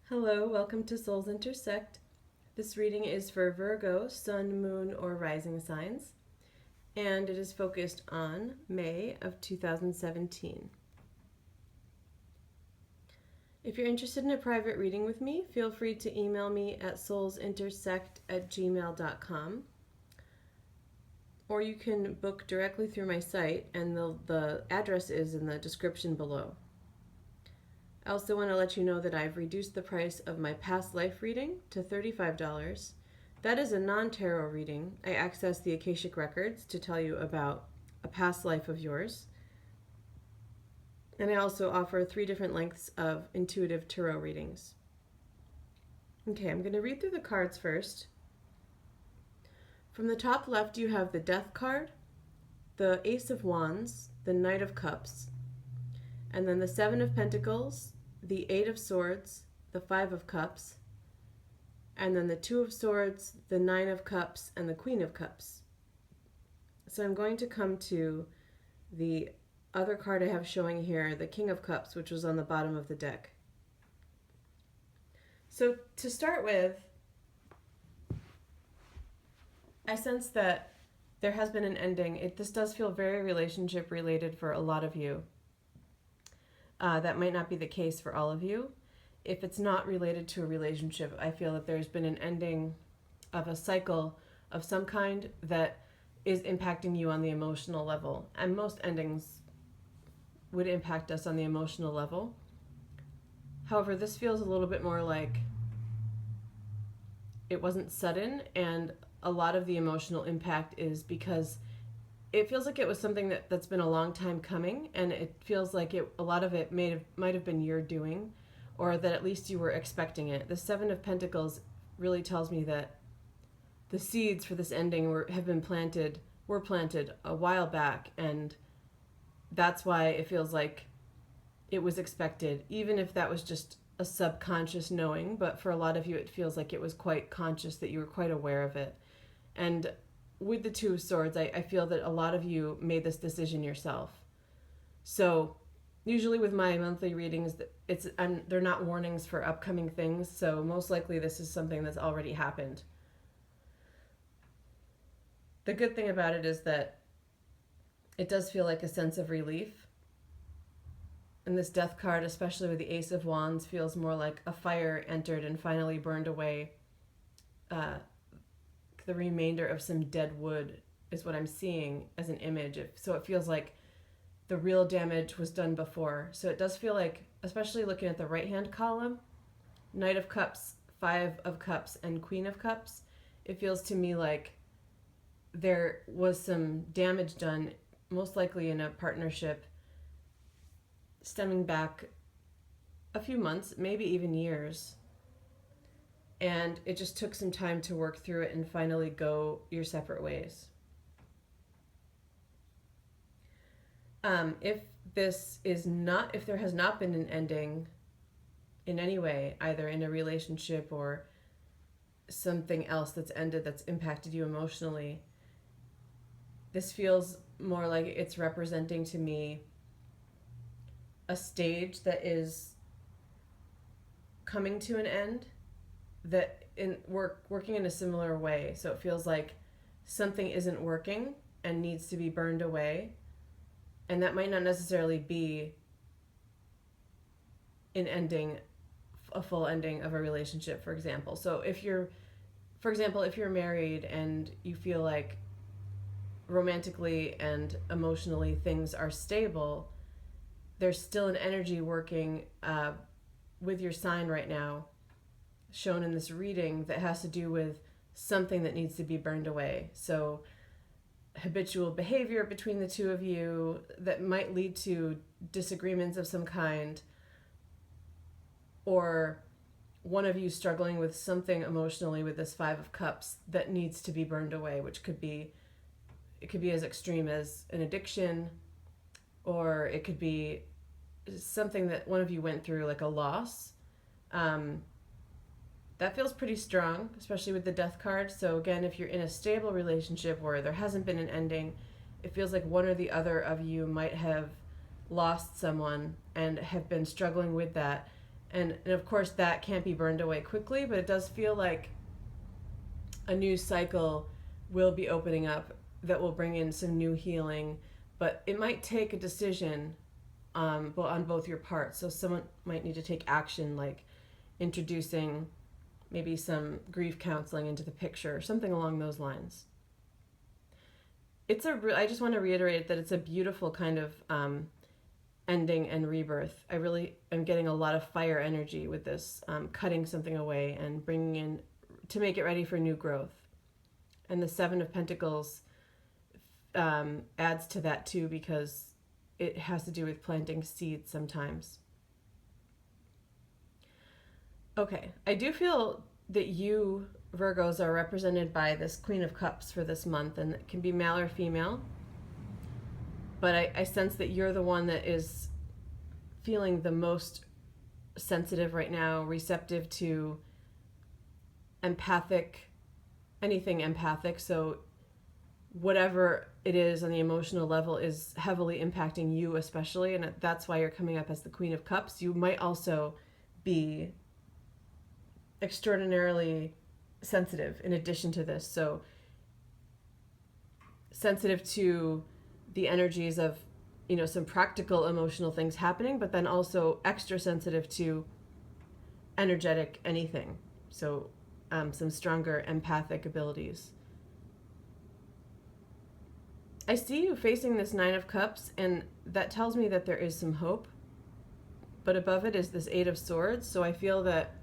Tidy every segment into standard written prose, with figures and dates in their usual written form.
Hello, welcome to Souls Intersect. This reading is for Virgo, Sun, Moon, or Rising signs, and it is focused on May of 2017. If you're interested in a private reading with me, feel free to email me at soulsintersect@gmail.com, or you can book directly through my site, and the address is in the description below. I also want to let you know that I've reduced the price of my past life reading to $35. That is a non-tarot reading. I access the Akashic Records to tell you about a past life of yours. And I also offer 3 different lengths of intuitive tarot readings. Okay, I'm going to read through the cards first. From the top left, you have the Death card, the Ace of Wands, the Knight of Cups, and then the Seven of Pentacles, the Eight of Swords, the Five of Cups, and then the Two of Swords, the Nine of Cups, and the Queen of Cups. So I'm going to come to the other card I have showing here, the King of Cups, which was on the bottom of the deck. So to start with, I sense that there has been an ending. This does feel very relationship related for a lot of you. That might not be the case for all of you. If it's not related to a relationship, I feel that there's been an ending of a cycle of some kind that is impacting you on the emotional level. And most endings would impact us on the emotional level. However, this feels a little bit more like it wasn't sudden, and a lot of the emotional impact is because it feels like it was something that's been a long time coming, and it feels like a lot of it might have been your doing, or that at least you were expecting it. The Seven of Pentacles really tells me that the seeds for this ending were planted a while back, and that's why it feels like it was expected, even if that was just a subconscious knowing. But for a lot of you, it feels like it was quite conscious, that you were quite aware of it. And with the Two of Swords, I feel that a lot of you made this decision yourself. So usually with my monthly readings, they're not warnings for upcoming things, so most likely this is something that's already happened. The good thing about it is that it does feel like a sense of relief. And this Death card, especially with the Ace of Wands, feels more like a fire entered and finally burned away. The remainder of some dead wood is what I'm seeing as an image. So it feels like the real damage was done before. So it does feel like, especially looking at the right-hand column, Knight of Cups, Five of Cups, and Queen of Cups, it feels to me like there was some damage done, most likely in a partnership, stemming back a few months, maybe even years. And it just took some time to work through it and finally go your separate ways. If there has not been an ending in any way, either in a relationship or something else that's ended that's impacted you emotionally, this feels more like it's representing to me a stage that is coming to an end, that working in a similar way. So it feels like something isn't working and needs to be burned away, and that might not necessarily be a full ending of a relationship, for example. So if you're married and you feel like romantically and emotionally things are stable, there's still an energy working with your sign right now, shown in this reading, that has to do with something that needs to be burned away. So habitual behavior between the two of you that might lead to disagreements of some kind, or one of you struggling with something emotionally with this Five of Cups that needs to be burned away, which could be as extreme as an addiction, or it could be something that one of you went through, like a loss. That feels pretty strong, especially with the Death card. So again, if you're in a stable relationship where there hasn't been an ending, it feels like one or the other of you might have lost someone and have been struggling with that. And of course, that can't be burned away quickly, but it does feel like a new cycle will be opening up that will bring in some new healing. But it might take a decision on both your parts. So someone might need to take action, like introducing maybe some grief counseling into the picture, or something along those lines. I just want to reiterate that it's a beautiful kind of ending and rebirth. I really am getting a lot of fire energy with this, cutting something away and bringing in to make it ready for new growth. And the Seven of Pentacles adds to that too, because it has to do with planting seeds sometimes. Okay, I do feel that you, Virgos, are represented by this Queen of Cups for this month, and it can be male or female. But I sense that you're the one that is feeling the most sensitive right now, receptive to anything empathic. So whatever it is on the emotional level is heavily impacting you especially, and that's why you're coming up as the Queen of Cups. You might also be extraordinarily sensitive in addition to this. So sensitive to the energies of, some practical emotional things happening, but then also extra sensitive to energetic anything. So some stronger empathic abilities. I see you facing this Nine of Cups, and that tells me that there is some hope. But above it is this Eight of Swords, so I feel that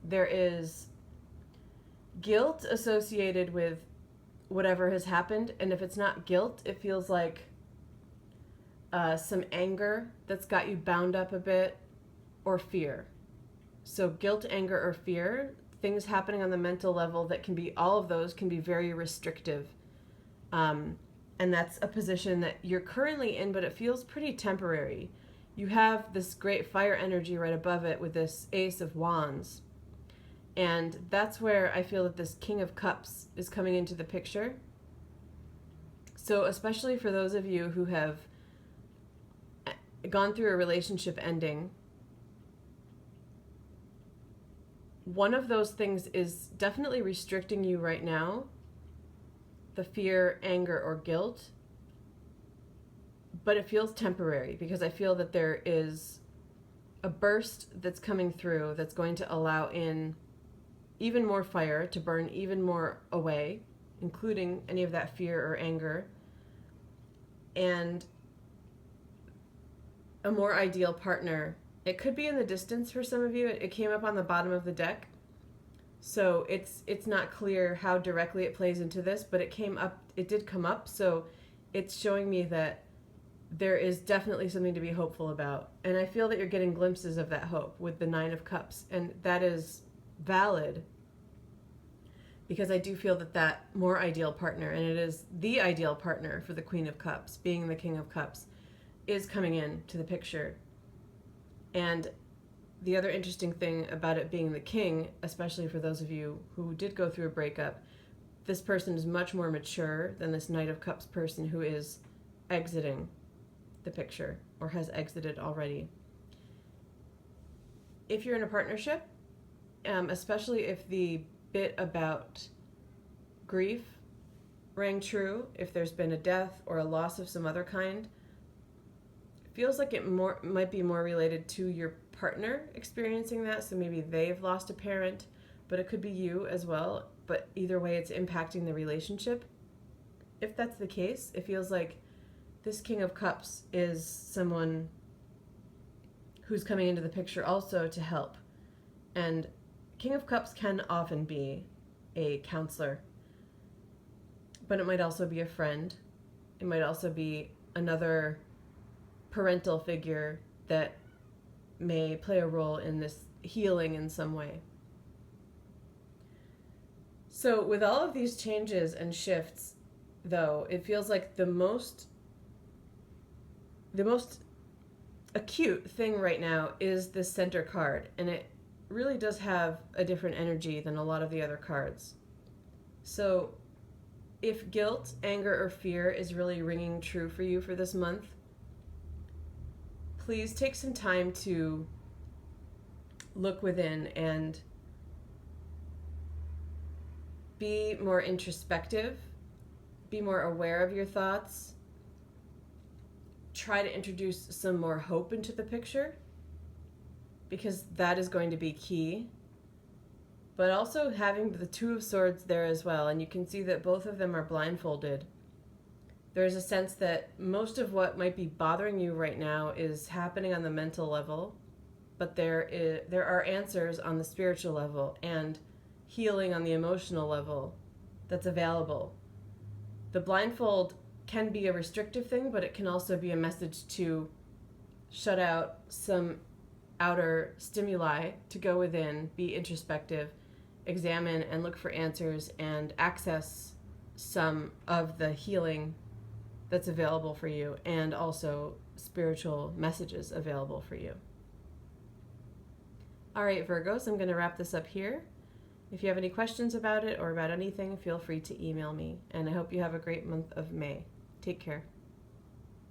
there is guilt associated with whatever has happened, and if it's not guilt, it feels like some anger that's got you bound up a bit, or fear. So guilt, anger, or fear, things happening on the mental level that can be, all of those can be very restrictive. And that's a position that you're currently in, but it feels pretty temporary. You have this great fire energy right above it with this Ace of Wands. And that's where I feel that this King of Cups is coming into the picture. So especially for those of you who have gone through a relationship ending, one of those things is definitely restricting you right now, the fear, anger, or guilt. But it feels temporary, because I feel that there is a burst that's coming through that's going to allow in even more fire to burn even more away, including any of that fear or anger, and a more ideal partner. It could be in the distance for some of you. It came up on the bottom of the deck, so it's not clear how directly it plays into this, but it did come up, so it's showing me that there is definitely something to be hopeful about. And I feel that you're getting glimpses of that hope with the Nine of Cups, and that is valid, because I do feel that more ideal partner, and it is the ideal partner for the Queen of Cups, being the King of Cups, is coming in to the picture. And the other interesting thing about it being the king, especially for those of you who did go through a breakup, this person is much more mature than this Knight of Cups person who is exiting the picture or has exited already. If you're in a partnership, especially if the bit about grief rang true, if there's been a death or a loss of some other kind, feels like it might be more related to your partner experiencing that. So maybe they've lost a parent, but it could be you as well. But either way, it's impacting the relationship. If that's the case, it feels like this King of Cups is someone who's coming into the picture also to help. And King of Cups can often be a counselor, but it might also be a friend. It might also be another parental figure that may play a role in this healing in some way. So with all of these changes and shifts, though, it feels like the most acute thing right now is this center card, and it really does have a different energy than a lot of the other cards. So if guilt, anger, or fear is really ringing true for you for this month, please take some time to look within and be more introspective, be more aware of your thoughts, try to introduce some more hope into the picture, because that is going to be key. But also having the Two of Swords there as well, and you can see that both of them are blindfolded. There's a sense that most of what might be bothering you right now is happening on the mental level, but there are answers on the spiritual level and healing on the emotional level that's available. The blindfold can be a restrictive thing, but it can also be a message to shut out some outer stimuli, to go within, be introspective, examine and look for answers, and access some of the healing that's available for you, and also spiritual messages available for you. All right, Virgos, I'm going to wrap this up here. If you have any questions about it or about anything, feel free to email me. And I hope you have a great month of May. Take care.